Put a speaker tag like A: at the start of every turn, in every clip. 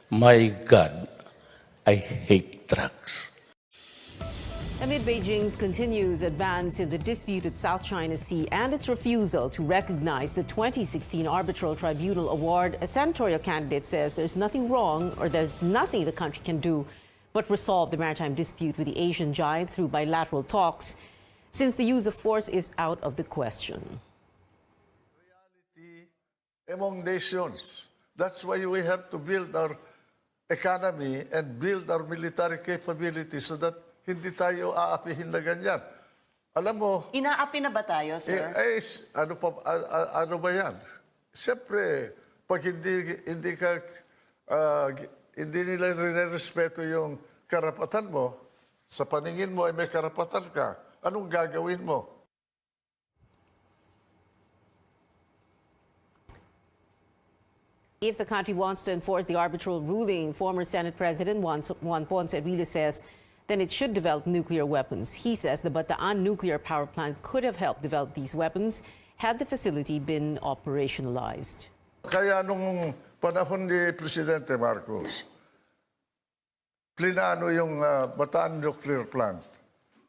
A: My God, I hate drugs.
B: Amid Beijing's continuous advance in the disputed South China Sea and its refusal to recognize the 2016 Arbitral Tribunal Award, a senatorial candidate says there's nothing wrong or there's nothing the country can do but resolve the maritime dispute with the Asian giant through bilateral talks, since the use of force is out of the question.
C: Reality among nations. That's why we have to build our economy and build our military capability so that hindi tayo aapihin na ganyan. Alam mo,
D: Inaapi na ba tayo, sir?
C: ano ba yan? Siyempre, pag hindi nila respeto yung karapatan mo, sa paningin mo ay may karapatan ka, anong gagawin mo?
B: If the country wants to enforce the arbitral ruling, former Senate President Juan Ponce Enrile says, then it should develop nuclear weapons. He says the Bataan nuclear power plant could have helped develop these weapons had the facility been operationalized.
C: Kaya nung panahon ni Presidente Marcos, plinano yung Bataan nuclear plant.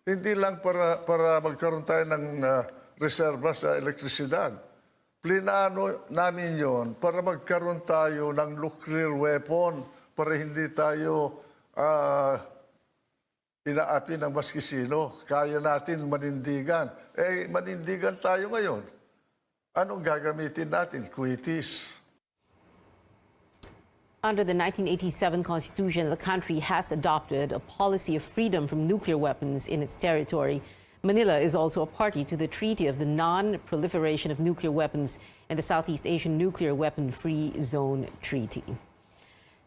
C: Hindi lang para magkaroon tayo ng reserba sa elektrisidad. Plinano namin yon para magkaroon tayo ng nuclear weapon para hindi tayo inaapi ng maski sino. Kaya natin manindigan. Manindigan tayo ngayon. Anong gagamitin natin? Kuitis.
B: Under the 1987 Constitution, the country has adopted a policy of freedom from nuclear weapons in its territory. Manila is also a party to the Treaty of the Non-Proliferation of Nuclear Weapons and the Southeast Asian Nuclear Weapon-Free Zone Treaty.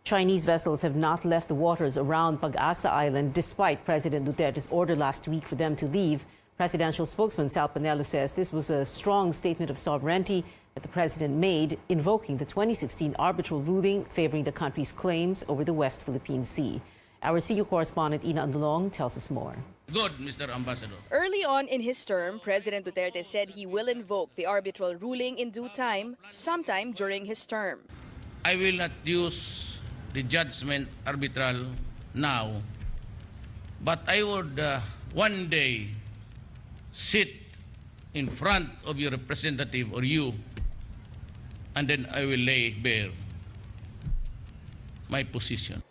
B: Chinese vessels have not left the waters around Pag-asa Island despite President Duterte's order last week for them to leave. Presidential spokesman Sal Panelo says this was a strong statement of sovereignty that the president made, invoking the 2016 arbitral ruling favoring the country's claims over the West Philippine Sea. Our CU correspondent Ina Andalong tells us more.
E: Good, Mr. Ambassador.
F: Early on in his term, President Duterte said he will invoke the arbitral ruling in due time, sometime during his term.
E: I will not use the judgment arbitral now, but I would one day sit in front of your representative or you, and then I will lay bare my position.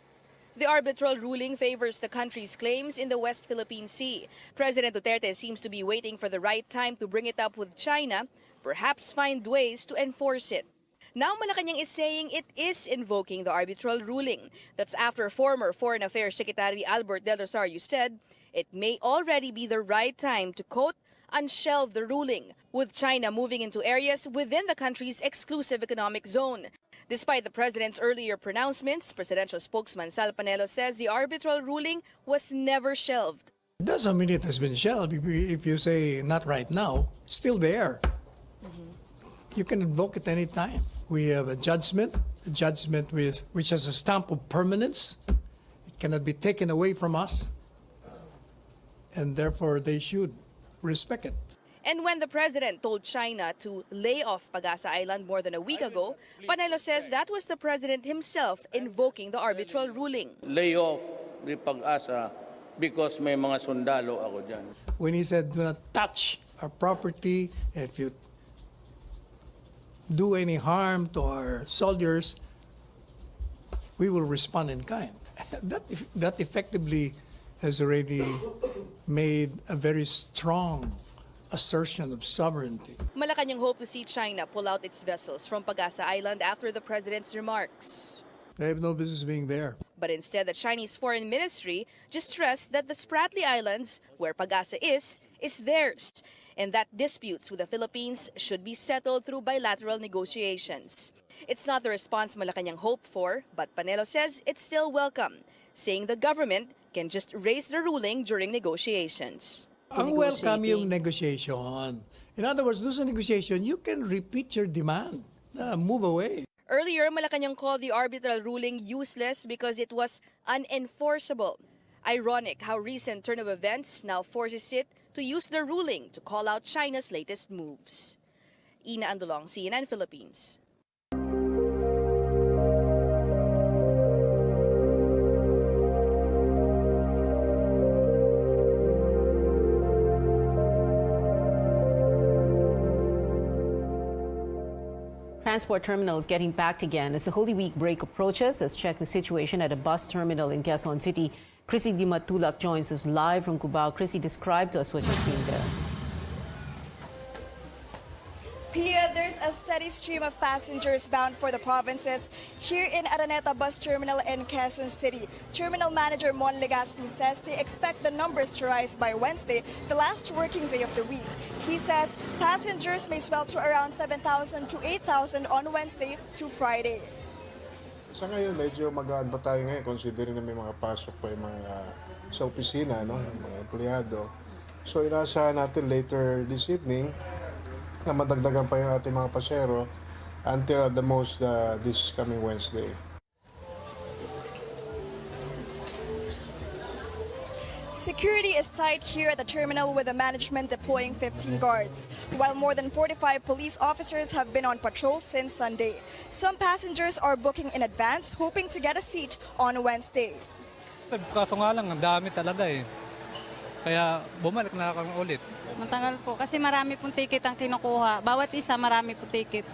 F: The arbitral ruling favors the country's claims in the West Philippine Sea. President Duterte seems to be waiting for the right time to bring it up with China, perhaps find ways to enforce it. Now Malacanang is saying it is invoking the arbitral ruling. That's after former Foreign Affairs Secretary Albert Del Rosario said it may already be the right time to, quote, unshelve the ruling, with China moving into areas within the country's exclusive economic zone. Despite the president's earlier pronouncements, presidential spokesman Sal Panelo says the arbitral ruling was never shelved.
G: It doesn't mean it has been shelved. If you say not right now, it's still there. You can invoke it any time. We have a judgment which has a stamp of permanence. It cannot be taken away from us, and therefore they should respect it.
F: And when the president told China to lay off Pag-asa Island more than a week ago, Panelo says that was the president himself invoking the arbitral ruling.
E: Lay off the Pag-asa because may mga sundalo ako dyan.
G: When he said, do not touch our property, if you do any harm to our soldiers, we will respond in kind. That effectively has already made a very strong assertion of sovereignty.
F: Malacanang hope to see China pull out its vessels from Pag-asa Island after the president's remarks.
G: They have no business being there.
F: But instead, the Chinese Foreign Ministry just stressed that the Spratly Islands, where Pag-asa is theirs, and that disputes with the Philippines should be settled through bilateral negotiations. It's not the response Malacanang hoped for, but Panelo says it's still welcome, saying the government can just raise the ruling during negotiations.
G: Ang welcome yung negotiation. In other words, do sa negotiation, you can repeat your demand. Move away.
F: Earlier, Malacanang called the arbitral ruling useless because it was unenforceable. Ironic how recent turn of events now forces it to use the ruling to call out China's latest moves. Ina Andalong, CNN Philippines.
B: transport terminals getting packed again as the Holy Week break approaches. Let's check the situation at a bus terminal in Quezon City. Chrissy Di Matulak joins us live from Cubao. Chrissy, describe to us what you're seeing there.
H: Pia, there's a steady stream of passengers bound for the provinces here in Araneta Bus Terminal in Quezon City. Terminal Manager Mon Legaspi says they expect the numbers to rise by Wednesday, the last working day of the week. He says passengers may swell to around 7,000 to 8,000 on Wednesday to Friday.
I: Sa ngayon, medyo magaan pa tayo ngayon considering na may mga pasok pa yung mga sa opisina, no? Yung mga empleyado. So inaasahan natin later this evening na madagdagan pa yung ating mga pasero until at the most this coming Wednesday.
H: Security is tight here at the terminal with the management deploying 15 guards, while more than 45 police officers have been on patrol since Sunday. Some passengers are booking in advance, hoping to get a seat on Wednesday.
J: Kaso nga lang, ang dami talaga eh. Kaya bumalik na kami ulit.
K: Matagal po kasi marami pong ticket ang kinukuha. Bawat isa marami pong ticket.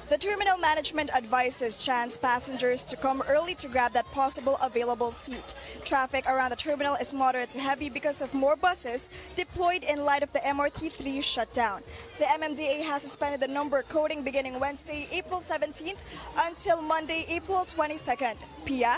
H: The terminal management advises chance passengers to come early to grab that possible available seat. Traffic around the terminal is moderate to heavy because of more buses deployed in light of the MRT3 shutdown. The MMDA has suspended the number coding beginning Wednesday, April 17th until Monday, April 22nd. Pia?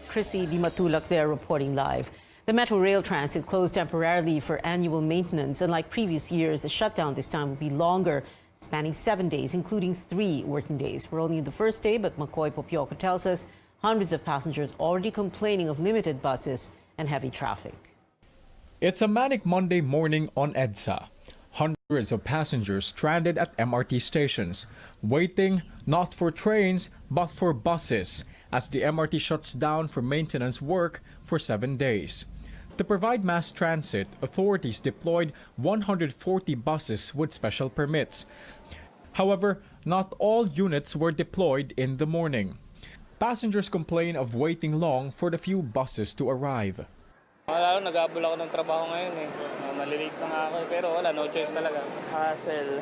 B: Chrissy Di Matulak there reporting live. The Metro Rail Transit closed temporarily for annual maintenance. Unlike previous years, the shutdown this time will be longer, spanning 7 days, including 3 working days. We're only in the first day, but McCoy Popioco tells us hundreds of passengers already complaining of limited buses and heavy traffic.
L: It's a manic Monday morning on EDSA. Hundreds of passengers stranded at MRT stations, waiting not for trains but for buses, as the MRT shuts down for maintenance work for 7 days. To provide mass transit, authorities deployed 140 buses with special permits. However, not all units were deployed in the morning. Passengers complain of waiting long for the few buses to arrive.
J: Lalo, nag-aabol ako ng trabaho ngayon eh. Malilate na nga ako pero wala, no choice talaga. Hassle.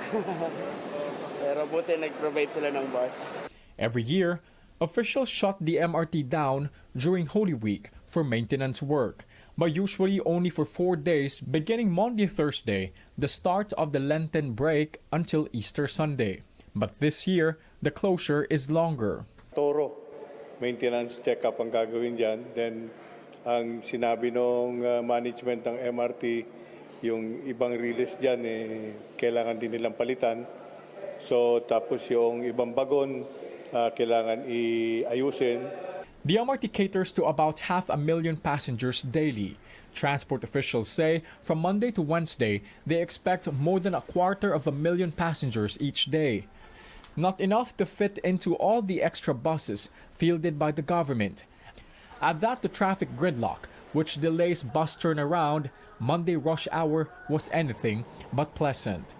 J: Pero buti nag-provide sila ng bus.
L: Every year, officials shut the MRT down during Holy Week for maintenance work, but usually only for 4 days, beginning Monday, Thursday, the start of the Lenten break until Easter Sunday. But this year, the closure is longer.
I: Toro, maintenance check-up ang gagawin dyan. Then, ang sinabi ng management ng MRT, yung ibang release dyan, kailangan din nilang palitan. So, tapos yung ibang bagon, kailangan iayusin.
L: The MRT caters to about 500,000 passengers daily. Transport officials say from Monday to Wednesday, they expect more than 250,000 passengers each day. Not enough to fit into all the extra buses fielded by the government. Add that to traffic gridlock, which delays bus turnaround, Monday rush hour was anything but pleasant.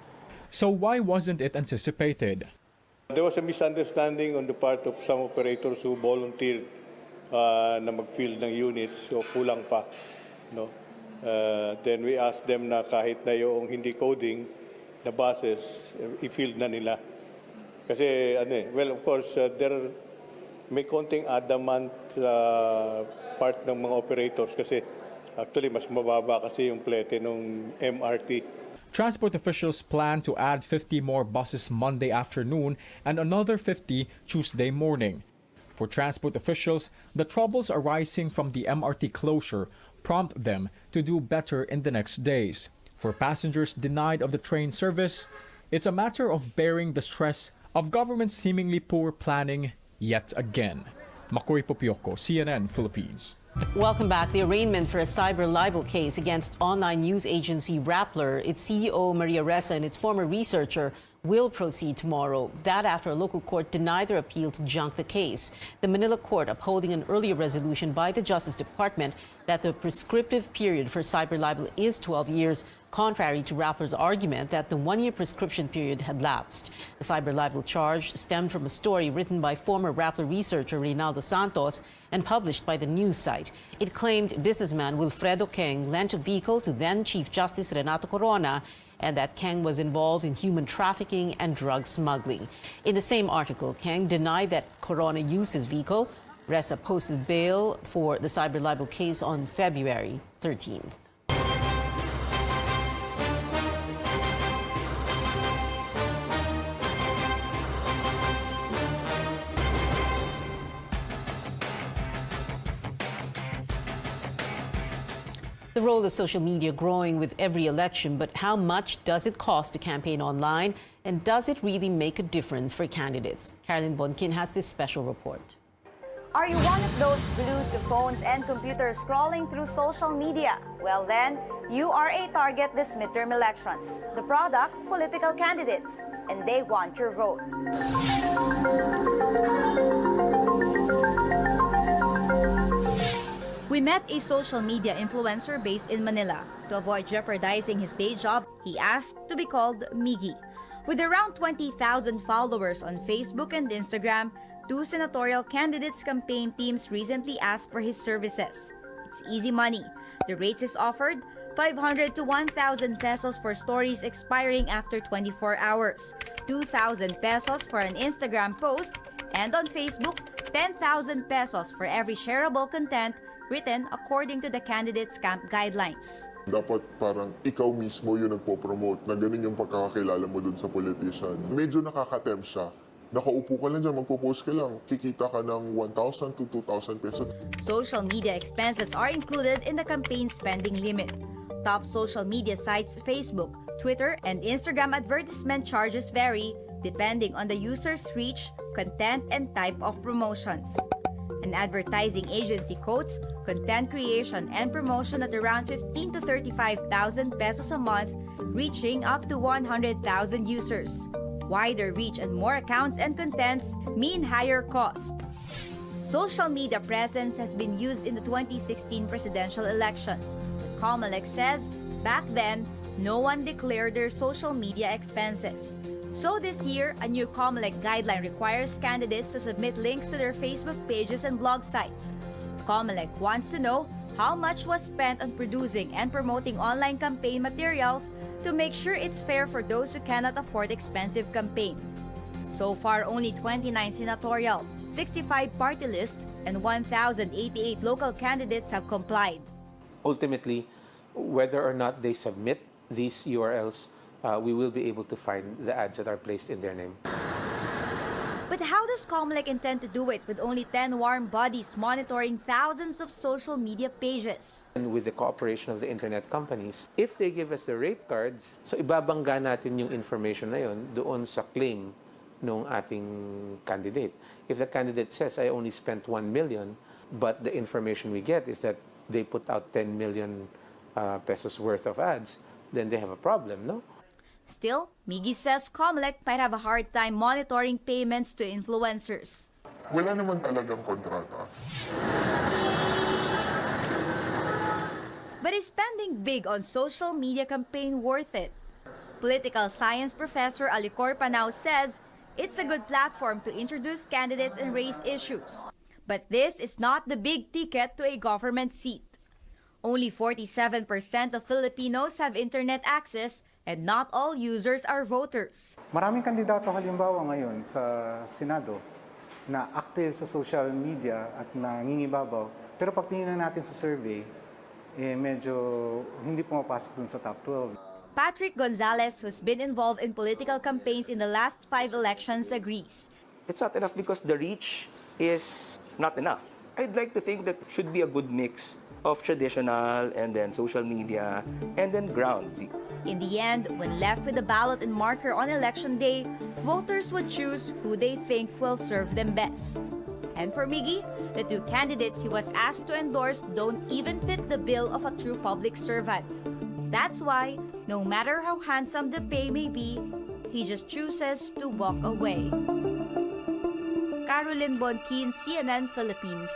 L: So why wasn't it anticipated?
I: There was a misunderstanding on the part of some operators who volunteered na mag-field ng units, so kulang pa. No? Then we asked them na kahit na yung hindi coding na buses, i-field na nila. Kasi, well, of course, may konting adamant part ng mga operators kasi actually mas mababa kasi yung plete ng MRT.
L: Transport officials plan to add 50 more buses Monday afternoon and another 50 Tuesday morning. For transport officials, the troubles arising from the MRT closure prompt them to do better in the next days. For passengers denied of the train service, it's a matter of bearing the stress of government's seemingly poor planning yet again. Makoy Popioco, CNN Philippines.
B: Welcome back. The arraignment for a cyber libel case against online news agency Rappler, its CEO Maria Ressa and its former researcher will proceed tomorrow. That after a local court denied their appeal to junk the case. The Manila court upholding an earlier resolution by the Justice Department that the prescriptive period for cyber libel is 12 years, contrary to rappers' argument that the one-year prescription period had lapsed. The cyber libel charge stemmed from a story written by former Rappler researcher Reynaldo Santos and published by the news site. It claimed businessman Wilfredo Keng lent a vehicle to then Chief Justice Renato Corona and that Keng was involved in human trafficking and drug smuggling. In the same article, Keng denied that Corona used his vehicle. Ressa posted bail for the cyber libel case on February 13th. The role of social media growing with every election, but how much does it cost to campaign online? And does it really make a difference for candidates? Carolyn Bonkin has this special report.
M: Are you one of those glued to phones and computers scrolling through social media? Well then, you are a target this midterm elections. The product, political candidates, and they want your vote. We met a social media influencer based in Manila. To avoid jeopardizing his day job, he asked to be called Miggy. With around 20,000 followers on Facebook and Instagram, 2 senatorial candidates' campaign teams recently asked for his services. It's easy money. The rates is offered 500 to 1,000 pesos for stories expiring after 24 hours, 2,000 pesos for an Instagram post, and on Facebook, 10,000 pesos for every shareable content written according to the candidate's camp guidelines.
N: Dapat parang ikaw mismo yung nagpo-promote na ganun yung pagkakakilala mo dun sa politician. Medyo nakaka-tempt siya. Nakaupo ka lang dyan, magpo-post ka lang, kikita ka ng 1,000 to 2,000 pesos.
M: Social media expenses are included in the campaign spending limit. Top social media sites Facebook, Twitter, and Instagram advertisement charges vary depending on the user's reach, content, and type of promotions. An advertising agency quotes content creation and promotion at around 15 to 35,000 pesos a month, reaching up to 100,000 users. Wider reach and more accounts and contents mean higher cost. Social media presence has been used in the 2016 presidential elections. Comelec says back then, no one declared their social media expenses. So this year, a new Comelec guideline requires candidates to submit links to their Facebook pages and blog sites. Comelec wants to know how much was spent on producing and promoting online campaign materials to make sure it's fair for those who cannot afford expensive campaign. So far, only 29 senatorial, 65 party lists, and 1,088 local candidates have complied.
O: Ultimately, whether or not they submit these URLs, we will be able to find the ads that are placed in their name.
M: But how does Comelec intend to do it with only 10 warm bodies monitoring thousands of social media pages?
O: And with the cooperation of the internet companies, if they give us the rate cards, so ibabangga natin yung information na yun doon sa claim ng ating candidate. If the candidate says, I only spent 1 million, but the information we get is that they put out 10 million pesos worth of ads, then they have a problem, no?
M: Still, Miggy says Comelec might have a hard time monitoring payments to influencers.
N: Wala naman talagang kontrata.
M: But is spending big on social media campaign worth it? Political science professor Alicor Panao says it's a good platform to introduce candidates and raise issues. But this is not the big ticket to a government seat. Only 47% of Filipinos have internet access and not all users are voters.
P: Maraming kandidato halimbawa ngayon sa Senado na active sa social media at nangingibabaw. Pero pag tingnan natin sa survey, medyo hindi pumapasok dun sa top 12.
M: Patrick Gonzalez, who's been involved in political campaigns in the last 5 elections, agrees.
Q: It's not enough because the reach is not enough. I'd like to think that it should be a good mix of traditional and then social media and then ground.
M: In the end, when left with a ballot and marker on election day, voters would choose who they think will serve them best. And for Miggy, the 2 candidates he was asked to endorse don't even fit the bill of a true public servant. That's why, no matter how handsome the pay may be, he just chooses to walk away. Caroline Bonquin, CNN Philippines.